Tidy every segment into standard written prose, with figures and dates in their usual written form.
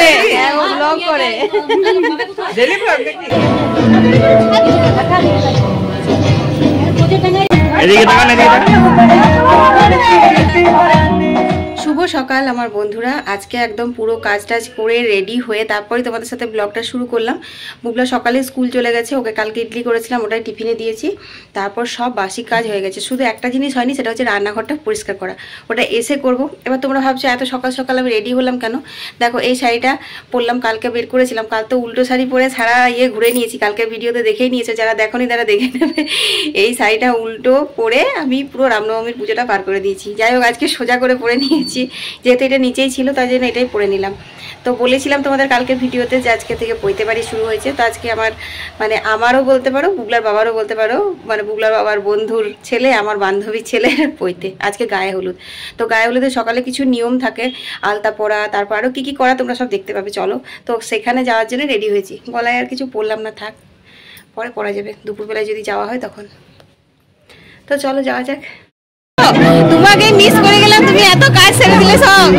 করে, ও ব্লগ করে। Daily blog দেখি। এদিকে তাকান, এদিকে তাকান। শুভ সকাল আমার বন্ধুরা। আজকে একদম পুরো কাজ টাজ করে রেডি হয়ে তারপরে তোমাদের সাথে ব্লগটা শুরু করলাম। বুবলা সকালে স্কুল চলে গেছে, ওকে কালকে ইডলি করেছিলাম, ওটাই টিফিনে দিয়েছি। তারপর সব বাসি কাজ হয়ে গেছে, শুধু একটা জিনিস হয়নি, সেটা হচ্ছে রান্নাঘরটা পরিষ্কার করা। ওটা এসে করব। এবার তোমরা ভাবছো এত সকাল সকাল আমি রেডি হলাম কেন? দেখো এই শাড়িটা পরলাম, কালকে বের করেছিলাম, কাল তো উল্টো শাড়ি পরে সারা ঘুরে নিয়েছি, কালকে ভিডিওতে দেখেই নিয়েছে, যারা দেখোনি তারা দেখে নেবে। এই শাড়িটা উল্টো পরে আমি পুরো রামনবমীর পুজোটা পার করে দিয়েছি। যাই হোক আজকে সোজা করে পরে নিয়েছি, যেহেতু এটা নিচেই ছিল তাই জন্য এটাই পরে নিলাম। তো বলেছিলাম তোমাদের কালকে ভিডিওতে যে আজকে থেকে পৈতে বাড়ি শুরু হয়েছে। তো আজকে আমার মানে আমারও বলতে পারো, বুবলার বাবারও বলতে পারো, মানে বুবলার বাবার বন্ধুর ছেলে, আমার বান্ধবীর ছেলের পৈতে, আজকে গায়ে হলুদ। তো গায়ে হলুদে সকালে কিছু নিয়ম থাকে, আলতা পরা, তারপর আরও কী কী করা তোমরা সব দেখতে পাবে। চলো, তো সেখানে যাওয়ার জন্য রেডি হয়েছি। গলায় আর কিছু পরলাম না, থাক, পরে পরা যাবে, দুপুরবেলায় যদি যাওয়া হয় তখন। তো চলো যাওয়া যাক। তোমাকে মিস করে গেলাম, তুমি এত কাজ ছেড়ে দিলে সব।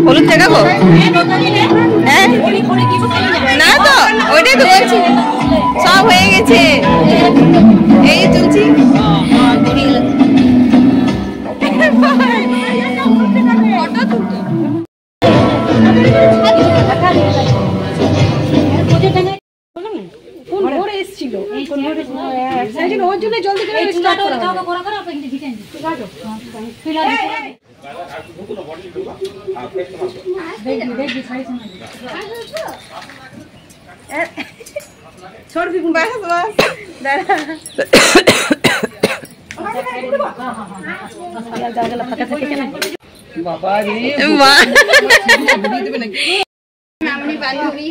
হলুদ দেখাবো? হ্যাঁ না তো, ওইটাই তো বলছি, সব হয়ে গেছে, এই চলছি।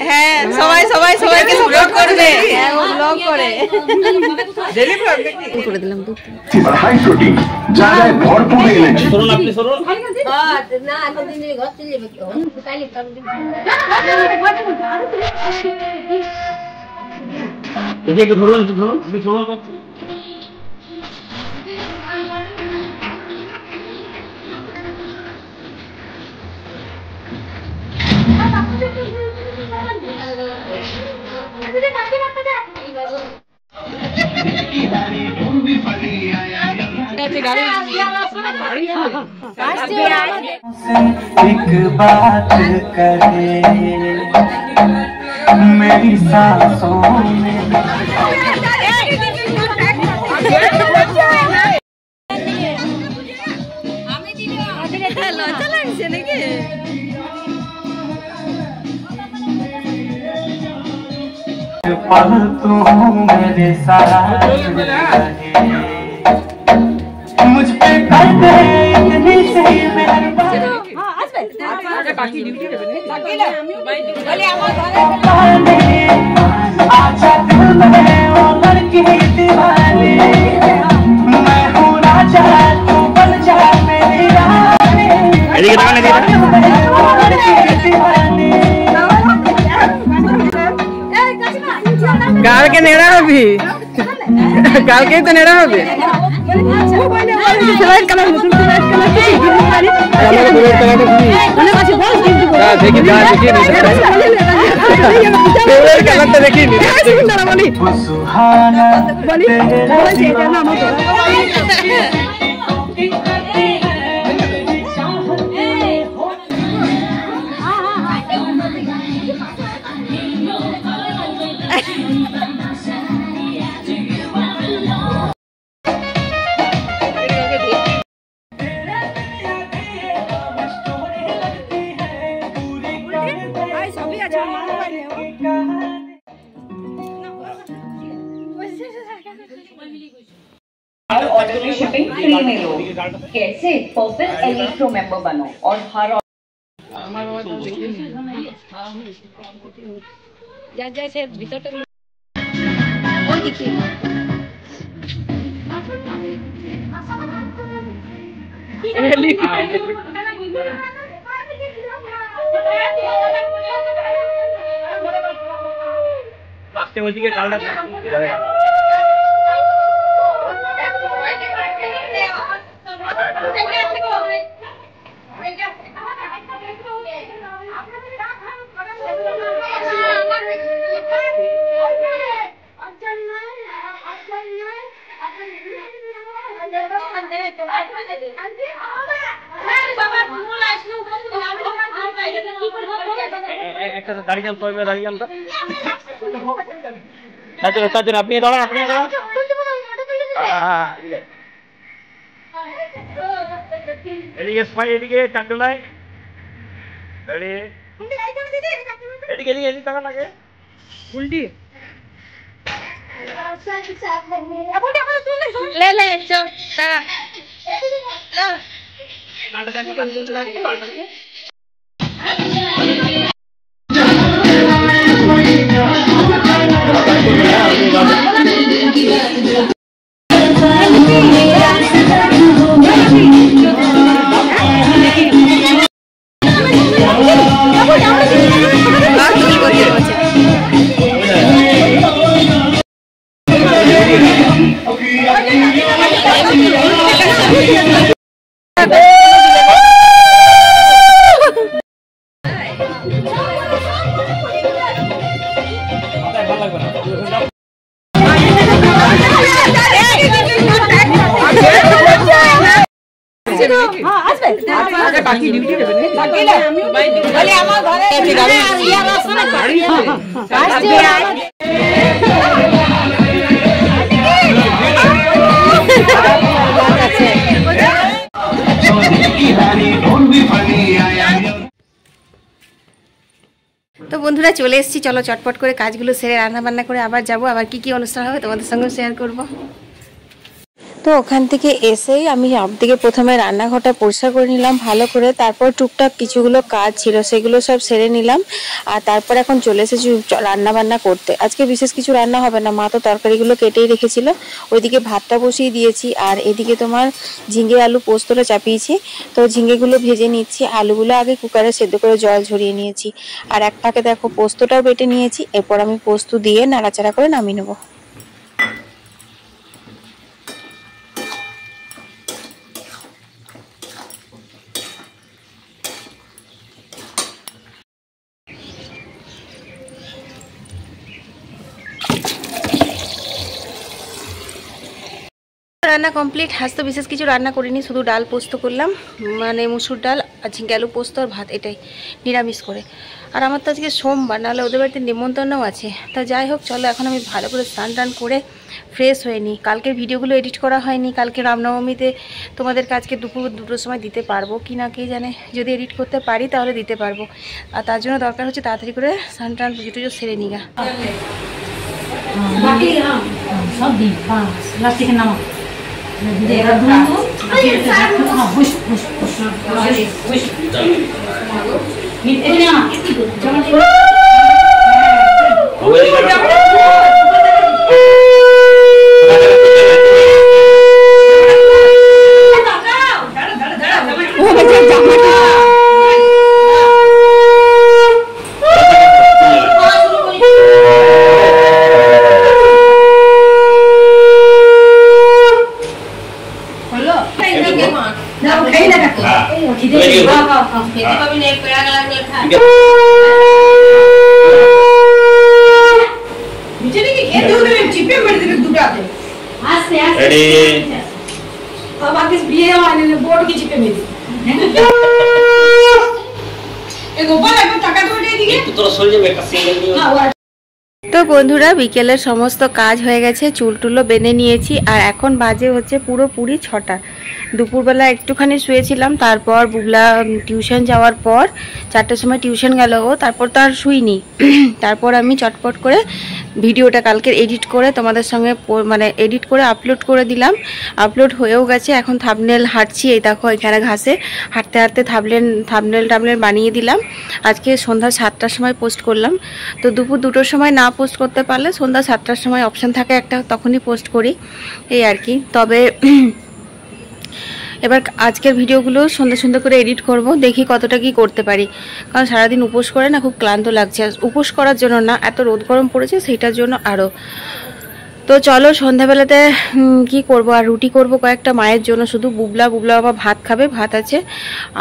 হ্যাঁ সবাই সবাই সবাইকে সাপোর্ট করবে, ও ব্লগ করে। ডেইলি ব্লগ দেখি। করে দিলাম দুধ হাই প্রোটিন যা যায় ভরপুর এনেছি। সরুন আপনি, সরুন। না এতদিন ঘর চলে যাবে তো তাইলে একটু ধরুন, একটু ধরুন, আপনি সরুন। एक बात कहे मेरी सांसों में। লজ্জা লাগছে নাকি? पल तू मेरे साथ रहे, मुझ पे कर दे इतनी सी मेहरबानी। आजा दिल में वो लड़की दीवानी, मैं हूँ राजा तू बन जा मेरी रानी। এদিকে তাকান, এদিকে তাকান। वो लड़की दीवानी। কালকে নেড়া হবে, কালকেই তো নেড়া হবে। सुहाना ऑर्डर में शिपिंग फ्री में लो। कैसे परफेक्ट एलिट्रो मेंबर बनो और हर একসাথে দাঁড়িয়ে যান, সবাই দাঁড়িয়ে যান। তার আপনি দাঁড়ান, আপনি দাঁড়ান। এদিকে স্পাই, এদিকে টাঙ্গল নাই, এদিকে এদিকে এদিকে টাকা লাগে উল্টি। তো বন্ধুরা চলে এসেছি, চলো চটপট করে কাজগুলো সেরে রান্না বান্না করে আবার যাব, আবার কি কি অনুষ্ঠান হবে তোমাদের সঙ্গে শেয়ার করব। তো ওখান থেকে এসেই আমি সবদিকে প্রথমে রান্নাঘরটা পরিষ্কার করে নিলাম ভালো করে, তারপর টুকটাক কিছুগুলো কাজ ছিল সেগুলো সব সেরে নিলাম, আর তারপর এখন চলে এসেছি রান্না বান্না করতে। আজকে বিশেষ কিছু রান্না হবে না, মা তো তরকারিগুলো কেটেই রেখেছিল, ওইদিকে ভাতটা বসিয়ে দিয়েছি, আর এদিকে তোমার ঝিঙে আলু পোস্তটা চাপিয়েছি। তো ঝিঙেগুলো ভেজে নিচ্ছি, আলুগুলো আগে কুকারে সেদ্ধ করে জল ঝরিয়ে নিয়েছি, আর এক ফাঁকে দেখো পোস্তটাও বেটে নিয়েছি। এরপর আমি পোস্ত দিয়ে নাড়াচাড়া করে নামিয়ে নেবো। রান্না কমপ্লিট। আজ তো বিশেষ কিছু রান্না করিনি, শুধু ডাল পোস্ত করলাম, মানে মুসুর ডাল আর ঝিঙে আলু পোস্ত আর ভাত, এটাই নিরামিষ করে। আর আমার তো আজকে সোমবার, নাহলে ওদের বাড়িতে নিমন্ত্রণও আছে। তা যাই হোক, চলো এখন আমি ভালো করে স্নান টান করে ফ্রেশ হয়ে নিই। কালকের ভিডিওগুলো এডিট করা হয়নি, কালকে রামনবমীতে তোমাদের কাজকে দুপুর 2টোর সময় দিতে পারবো কি না কে জানে, যদি এডিট করতে পারি তাহলে দিতে পারবো। আর তার জন্য দরকার হচ্ছে তাড়াতাড়ি করে স্নান টান পুজো টুজো সেরে নিগা। তো বন্ধুরা বিকেলের সমস্ত কাজ হয়ে গেছে, চুল টুলো বেঁধে নিয়েছি, আর এখন বাজে হচ্ছে পুরোপুরি 6টা। দুপুরবেলা একটুখানি শুয়েছিলাম, তারপর বুবলা টিউশন যাওয়ার পর 4টার সময় টিউশন গেল ও, তারপর তো আর শুইনি। তারপর আমি চটপট করে ভিডিওটা কালকে এডিট করে তোমাদের সঙ্গে মানে এডিট করে আপলোড করে দিলাম। আপলোড হয়েও গেছে। এখন থাম্বনেল হাঁটছি, এই দেখো এখানে ঘাসে হাঁটতে হাঁটতে থাম্বনেল বানিয়ে দিলাম। আজকে সন্ধ্যা 7টার সময় পোস্ট করলাম। তো দুপুর 2টোর সময় না পোস্ট করতে পারলে সন্ধ্যা 7টার সময় অপশান থাকে একটা, তখনই পোস্ট করি, এই আর কি। তবে এবার আজকের ভিডিওগুলো সুন্দর করে এডিট করব, দেখি কতটা কি করতে পারি, কারণ সারাদিন উপোস করে না খুব ক্লান্ত লাগছে। উপোস করার জন্য না, এত রোদ গরম পড়েছে সেইটার জন্য আরও। তো চলো সন্ধ্যাবেলাতে কি করব, আর রুটি করব কয়েকটা মায়ের জন্য, শুধু বুবলা বাবা ভাত খাবে, ভাত আছে,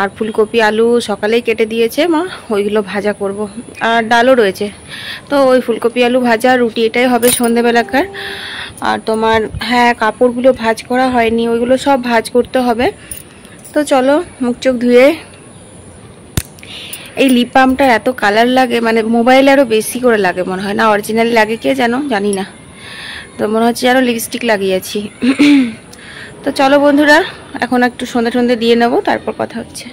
আর ফুলকপি আলু সকালেই কেটে দিয়েছে মা, ওইগুলো ভাজা করব, আর ডালও রয়েছে। তো ওই ফুলকপি আলু ভাজা রুটি এটাই হবে সন্ধ্যাবেলাকার। আর তোমার হ্যাঁ কাপড়গুলো ভাঁজ করা হয়নি, ওইগুলো সব ভাঁজ করতে হবে। তো চলো মুখ চোখ ধুয়ে এই লিপ বামটা এত কালার লাগে, মানে মোবাইলে আরও বেশি করে লাগে মনে হয়, না অরিজিনালি লাগে কে যেন জানি না, তো মনে হচ্ছে যেন লিপস্টিক লাগিয়েছি। তো চলো বন্ধুরা, এখন একটু সন্ধে টন্ধে দিয়ে নেবো, তারপর কথা হচ্ছে।